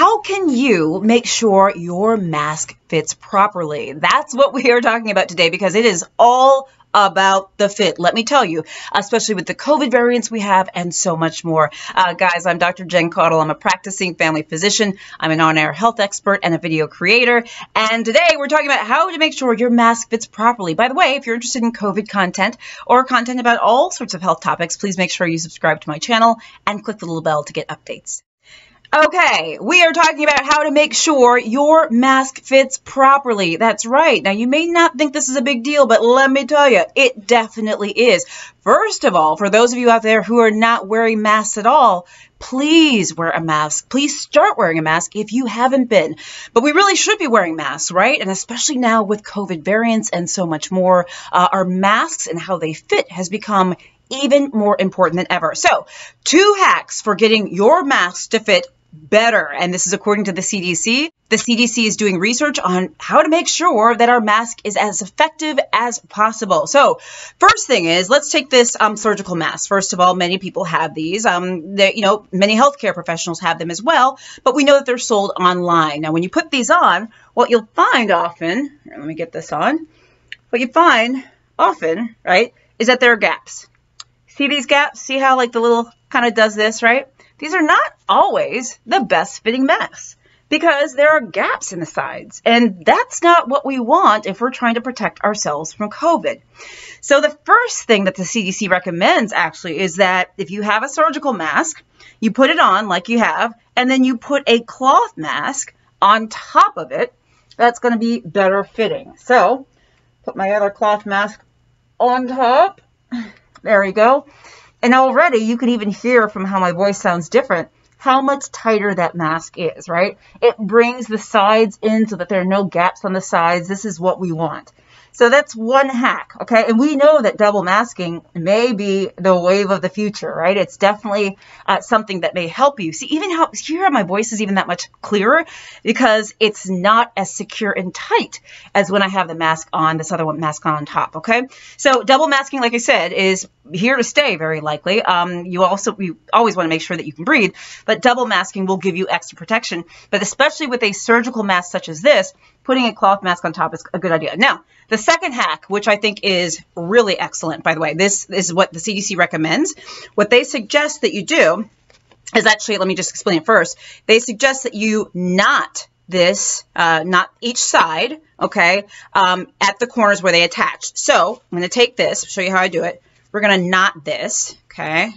how can you make sure your mask fits properly? That's what we are talking about today, because it is all about the fit. Let me tell you, especially with the COVID variants we have and so much more. Guys, I'm Dr. Jen Caudle. I'm a practicing family physician. I'm an on-air health expert and a video creator. And today we're talking about how to make sure your mask fits properly. By the way, if you're interested in COVID content or content about all sorts of health topics, please make sure you subscribe to my channel and click the little bell to get updates. Okay, we are talking about how to make sure your mask fits properly. That's right. Now, you may not think this is a big deal, but let me tell you, it definitely is. First of all, for those of you out there who are not wearing masks at all, please wear a mask. Please start wearing a mask if you haven't been. But we really should be wearing masks, right? And especially now with COVID variants and so much more, our masks and how they fit has become even more important than ever. So, 2 hacks for getting your mask to fit better. And this is according to the CDC. The CDC is doing research on how to make sure that our mask is as effective as possible. So first thing is, let's take this surgical mask. First of all, many people have these. Many healthcare professionals have them as well, but we know that they're sold online. Now, when you put these on, what you'll find often, here, let me get this on. What you find often, right, is that there are gaps. See these gaps? See how like the little kind of does this, right? These are not always the best fitting masks because there are gaps in the sides, and that's not what we want if we're trying to protect ourselves from COVID. So the first thing that the CDC recommends actually is that if you have a surgical mask, you put it on like you have, and then you put a cloth mask on top of it. That's going to be better fitting. So put my other cloth mask on top. There we go. And already you can even hear from how my voice sounds different how much tighter that mask is, right? It brings the sides in so that there are no gaps on the sides. This is what we want. So that's one hack, okay? And we know that double masking may be the wave of the future, right? It's definitely something that may help you. See, even how my voice is even that much clearer because it's not as secure and tight as when I have the mask on, this other one mask on top, okay? So double masking, like I said, is here to stay very likely. You always want to make sure that you can breathe, but double masking will give you extra protection. But especially with a surgical mask such as this, putting a cloth mask on top is a good idea. Now, the second hack, which I think is really excellent, by the way, this is what the CDC recommends. What they suggest that you do is actually, let me just explain it first. They suggest that you knot this, knot each side, okay, at the corners where they attach. So I'm going to take this, show you how I do it. We're going to knot this, okay.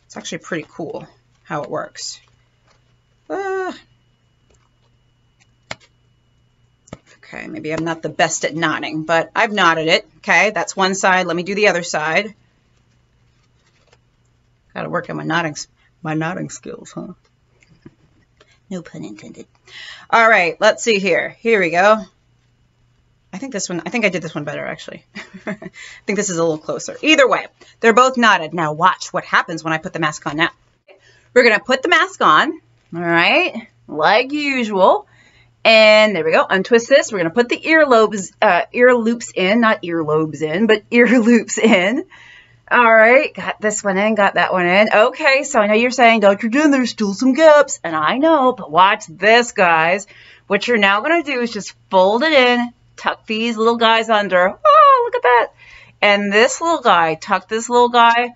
It's actually pretty cool how it works. Okay, maybe I'm not the best at knotting, but I've knotted it. Okay, that's one side. Let me do the other side. Got to work on my knotting skills, huh? No pun intended. All right, let's see here. Here we go. I think I did this one better, actually. I think this is a little closer. Either way, they're both knotted. Now watch what happens when I put the mask on now. We're going to put the mask on, all right, like usual. And there we go. Untwist this. We're going to put the ear loops in, not earlobes in, but ear loops in. All right. Got this one in, got that one in. Okay. So I know you're saying, Dr. Jen, there's still some gaps. And I know, but watch this, guys. What you're now going to do is just fold it in, tuck these little guys under. Oh, look at that. And this little guy, tuck this little guy.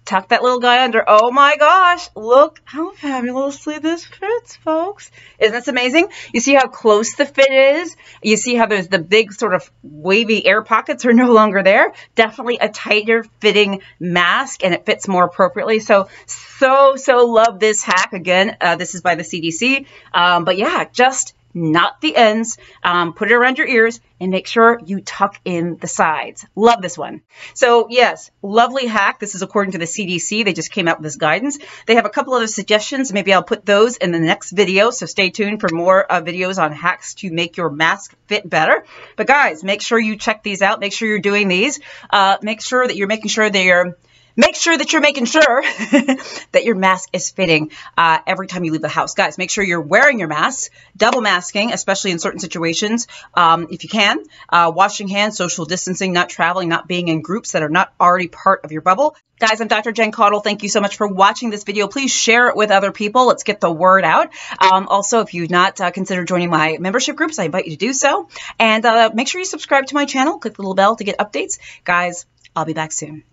Tuck that little guy under. Oh my gosh, look how fabulously this fits, folks. Isn't this amazing? You see how close the fit is? You see how there's the big sort of wavy air pockets are no longer there? Definitely a tighter fitting mask, and it fits more appropriately. So love this hack. Again, this is by the CDC. But yeah, just knot the ends, put it around your ears, and make sure you tuck in the sides. Love this one. So yes, lovely hack. This is according to the CDC. They just came out with this guidance. They have a couple other suggestions. Maybe I'll put those in the next video. So stay tuned for more videos on hacks to make your mask fit better. But guys, make sure you check these out. Make sure you're doing these. Make sure that you're making sure they're make sure that you're making sure that your mask is fitting every time you leave the house. Guys, make sure you're wearing your mask, double masking, especially in certain situations, if you can, washing hands, social distancing, not traveling, not being in groups that are not already part of your bubble. Guys, I'm Dr. Jen Caudle. Thank you so much for watching this video. Please share it with other people. Let's get the word out. Also, if you've not considered joining my membership groups, I invite you to do so. And make sure you subscribe to my channel. Click the little bell to get updates. Guys, I'll be back soon.